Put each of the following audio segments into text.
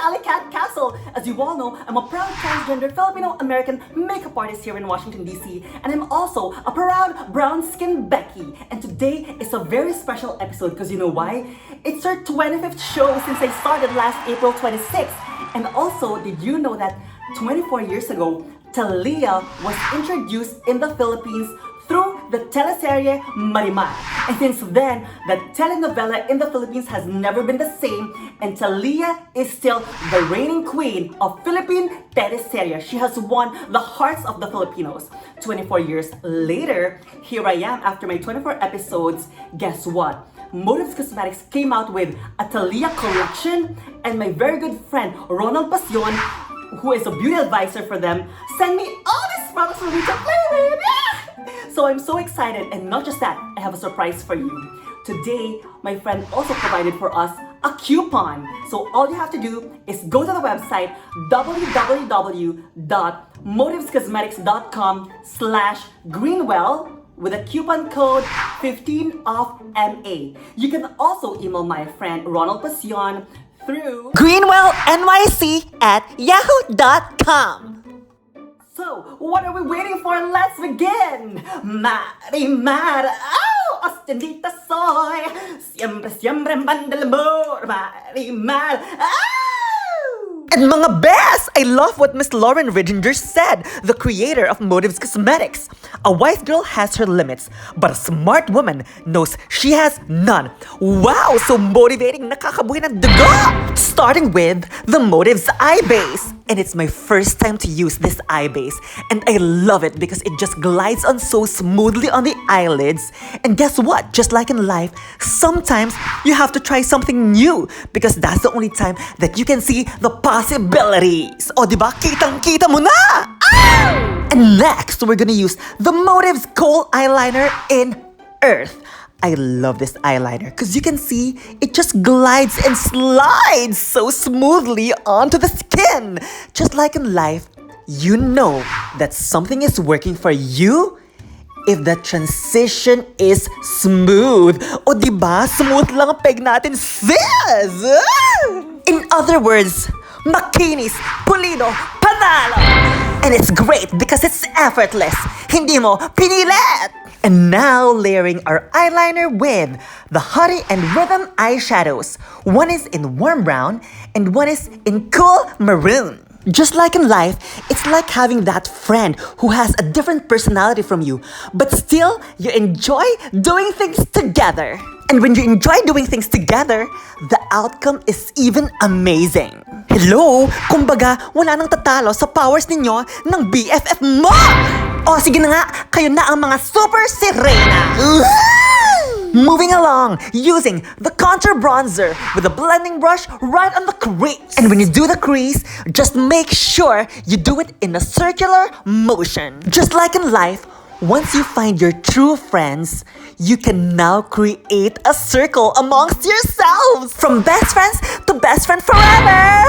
Alicat Castle. As you all know, I'm a proud transgender Filipino-American makeup artist here in Washington, D.C. And I'm also a proud brown-skinned Becky. And today is a very special episode because you know why? It's our 25th show since I started last April 26th. And also, did you know that 24 years ago, Thalia was introduced in the Philippines through the teleserye Marimar. And since then, the telenovela in the Philippines has never been the same, and Thalia is still the reigning queen of Philippine teleserye. She has won the hearts of the Filipinos. 24 years later, here I am after my 24 episodes. Guess what? Motives Cosmetics came out with a Thalia collection, and my very good friend Ronald Pasion, who is a beauty advisor for them, sent me all these products for me to play with. So I'm so excited, and not just that, I have a surprise for you. Today, my friend also provided for us a coupon. So all you have to do is go to the website www.motivescosmetics.com/greenwell with a coupon code 15OFF-MA. You can also email my friend Ronald Pasion through greenwellnyc@yahoo.com. So, what are we waiting for? Let's begin! Marimar, oh, Ostendita soy, siempre, siempre manda el amor, Marimar, oh! And mga best! I love what Miss Lauren Ridinger said, the creator of Motives Cosmetics. A wise girl has her limits, but a smart woman knows she has none. Wow! So motivating, nakakabuhay ng dugo! Starting with the Motives Eye Base. And it's my first time to use this eye base. And I love it because it just glides on so smoothly on the eyelids. And guess what? Just like in life, sometimes you have to try something new because that's the only time that you can see the possibilities. O diba? Kitang-kita mo na! Ah! And next, we're gonna use the Motives Kohl Eyeliner in Earth. I love this eyeliner because you can see it just glides and slides so smoothly onto the skin. Just like in life, you know that something is working for you if the transition is smooth. O diba? Smooth lang ang peg natin, sis! In other words, makinis, pulido, panalo! And it's great because it's effortless. Hindi mo pinilit! And now layering our eyeliner with the Hottie and Rhythm eyeshadows. One is in warm brown and one is in cool maroon. Just like in life, it's like having that friend who has a different personality from you, but still you enjoy doing things together. And when you enjoy doing things together, the outcome is even amazing. Hello? Kumbaga, wala nang tatalo sa powers ninyo ng BFF mo! O sige na nga, kayo na ang mga super sirena! Moving along, using the contour bronzer with a blending brush right on the crease. And when you do the crease, just make sure you do it in a circular motion. Just like in life, once you find your true friends, you can now create a circle amongst yourselves. From best friends to best friend forever.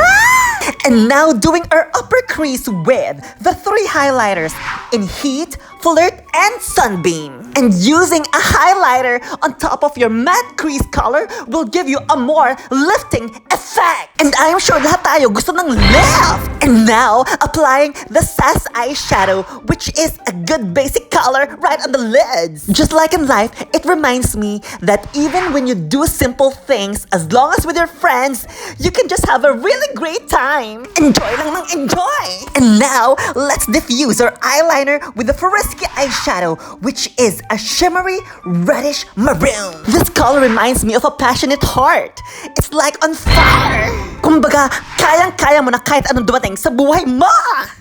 And now doing our upper crease with the 3 highlighters in Heat, Flirt, and Sunbeam. And using a highlighter on top of your matte crease color will give you a more lifting effect. And I'm sure lahat tayo gusto ng lift. And now, applying the Sass eyeshadow, which is a good basic color right on the lids. Just like in life, it reminds me that even when you do simple things, as long as with your friends, you can just have a really great time. Enjoy lang ng enjoy! And now, let's diffuse our eyeliner with the Swarovski eyeshadow, which is a shimmery reddish maroon. This color reminds me of a passionate heart. It's like on fire. Kumbaga, kayang-kaya mo na kahit anong dumating sa buhay mo.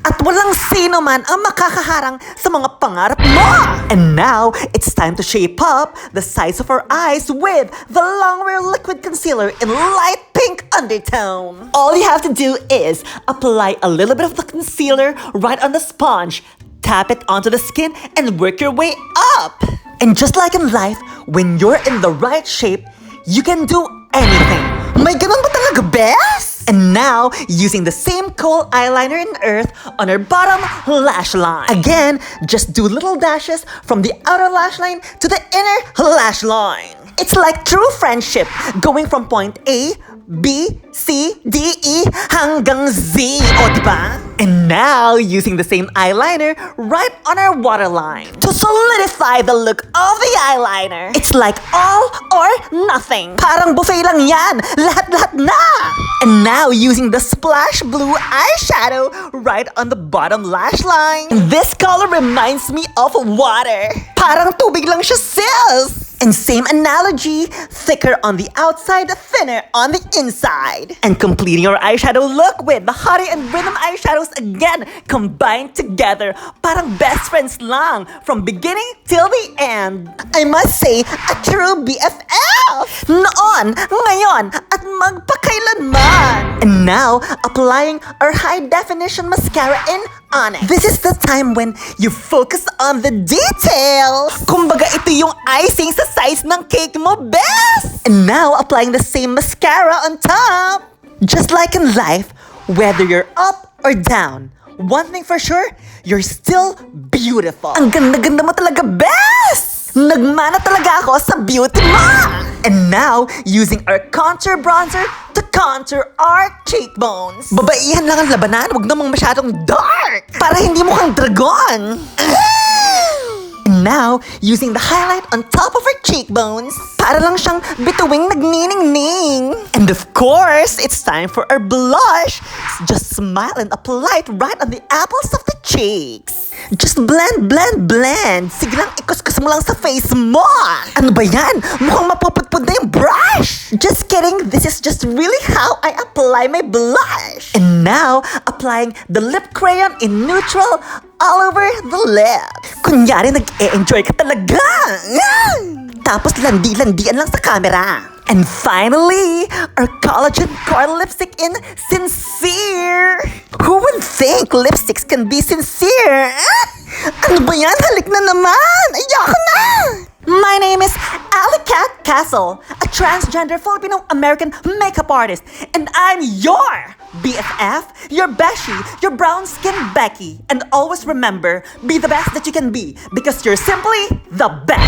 At walang sino man ang makakaharang sa mga pangarap mo. And now, it's time to shape up the sides of our eyes with the Longwear Liquid Concealer in light pink undertone. All you have to do is apply a little bit of the concealer right on the sponge, tap it onto the skin, and work your way up. And just like in life, when you're in the right shape, you can do anything. May ganun ba talaga, bes? And now, using the same Kohl eyeliner in Earth on our bottom lash line. Again, just do little dashes from the outer lash line to the inner lash line. It's like true friendship, going from point A, B, C, D, E, hanggang Z. O, diba? And now, using the same eyeliner right on our waterline to solidify the look of the eyeliner. It's like all or nothing. Parang buffet lang yan. Lahat-lahat na. And now, using the splash blue eyeshadow right on the bottom lash line. And this color reminds me of water. Parang tubig lang siya, sis. And same analogy, thicker on the outside, thinner on the inside. And completing your eyeshadow look with the Hottie and Rhythm eyeshadows again, combined together. Parang best friends lang, from beginning till the end. I must say, a true BFF! Noon, ngayon, at magpakailanman. And now, applying our high-definition mascara in Onyx. This is the time when you focus on the details. Kumbaga, ito yung icing sa size ng cake mo, best! And now, applying the same mascara on top. Just like in life, whether you're up or down, one thing for sure, you're still beautiful. Ang ganda-ganda mo talaga, best! Nagmana talaga ako sa beauty mo! And now, using our contour bronzer to contour our cheekbones. Babaihan lang ang labanan, wag namang masyadong dark! Para hindi mo kang dragon! And now, using the highlight on top of our cheekbones, para lang siyang bituing nagniningning. And of course, it's time for our blush. Just smile and apply it right on the apples of the cheeks. Just blend, blend, blend. Sige lang, ikuskus mo lang sa face mo. Ano ba yan? Mukhang mapupudpud na yung brush. Just kidding, this is just really how I apply my blush. And now, applying the lip crayon in neutral all over the lips. Kunyari, nag-e-enjoy ka talaga. Tapos landi-landian lang sa camera. And finally, our Collagen Coral lipstick in Sincere. Who would think lipsticks can be sincere? Ano ba yan? Halik na naman! Ayoko na! My name is Alicat Castle, a transgender Filipino-American makeup artist, and I'm your BFF, your Beshi, your brown skin Becky. And always remember, be the best that you can be, because you're simply the best.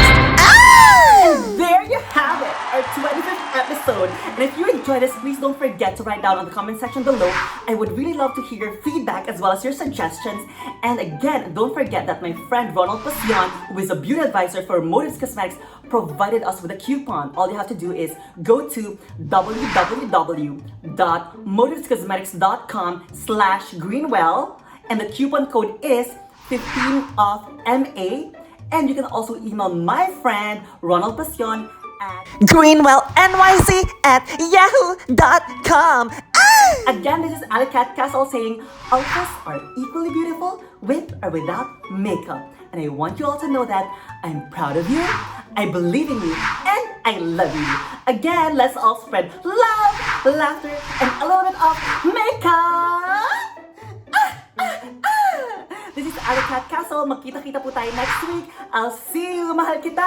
And there you have it, our 25th episode. And if you enjoyed this, please don't forget to write down on the comment section below. I would really love to hear your feedback as well as your suggestions. And again, don't forget that my friend Ronald Pasion, who is a beauty advisor for Motives Cosmetics, provided us with a coupon. All you have to do is go to www.motivescosmetics.com/greenwell, and the coupon code is 15 off MA. And you can also email my friend Ronald Pasion at greenwellnyc@yahoo.com. Again, this is Alicat Castle saying, all of us are equally beautiful with or without makeup. And I want you all to know that I'm proud of you, I believe in you, and I love you. Again, let's all spread love, laughter, and a little bit of makeup. This is Alicat Castle. Magkita-kita po tayo next week. I'll see you. Mahal kita!